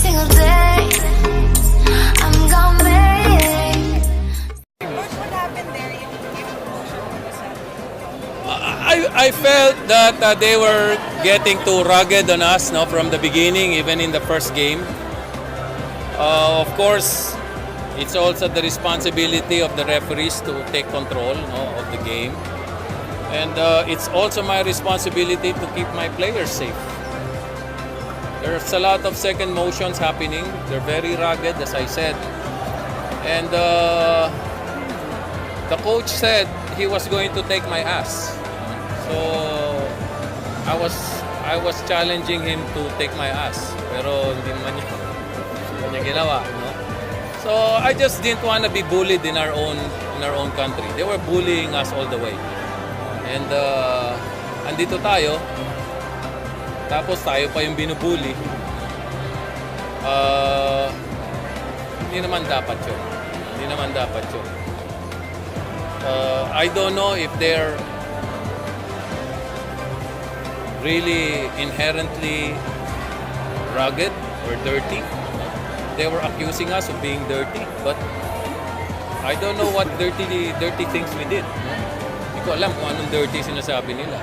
single day. I'm gonna make. What happened there? I felt that they were getting too rugged on us, no, from the beginning, even in the first game. Of course, it's also the responsibility of the referees to take control, no, of the game. And it's also my responsibility to keep my players safe. There's a lot of second motions happening. They're very rugged, as I said. And the coach said he was going to take my ass. So I was challenging him to take my ass. Pero hindi naman niya ginawa, no? So I just didn't want to be bullied in our own country. They were bullying us all the way. And andito tayo. Tapos tayo pa yung binubully. Hindi naman dapat yun. Hindi naman dapat yun. I don't know if they're really inherently rugged or dirty. They were accusing us of being dirty, but I don't know what dirty things we did. Hindi ko alam kung anong dirty sinasabi nila.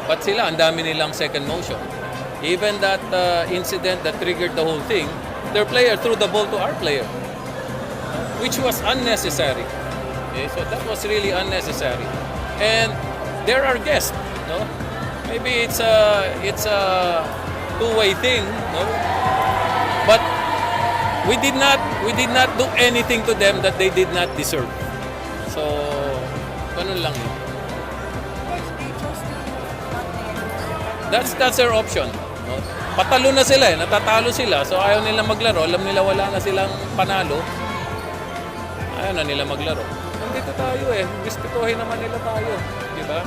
But sila, ang dami nilang second motion. Even that incident that triggered the whole thing, their player threw the ball to our player, which was unnecessary. Okay, so that was really unnecessary. And there are guests, no? Maybe it's a two-way thing, no? But we did not do anything to them that they did not deserve. So, ganun lang yun. That's their option. No? Patalo na sila, natatalo sila. So ayaw nila maglaro, alam nila wala na silang panalo. Ayaw na nila maglaro. Nandito tayo respetuhin naman nila tayo, di ba?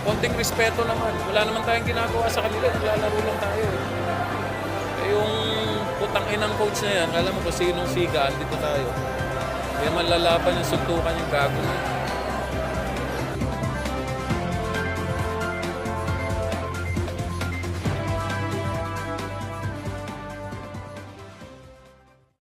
Konting respeto naman. Wala naman tayong ginagawa sa kanila, naglalaro lang tayo. Yung putang inang coach na yan, alam mo kung sinong siga, dito tayo. Kaya malalaban yung suntukan yung gago na.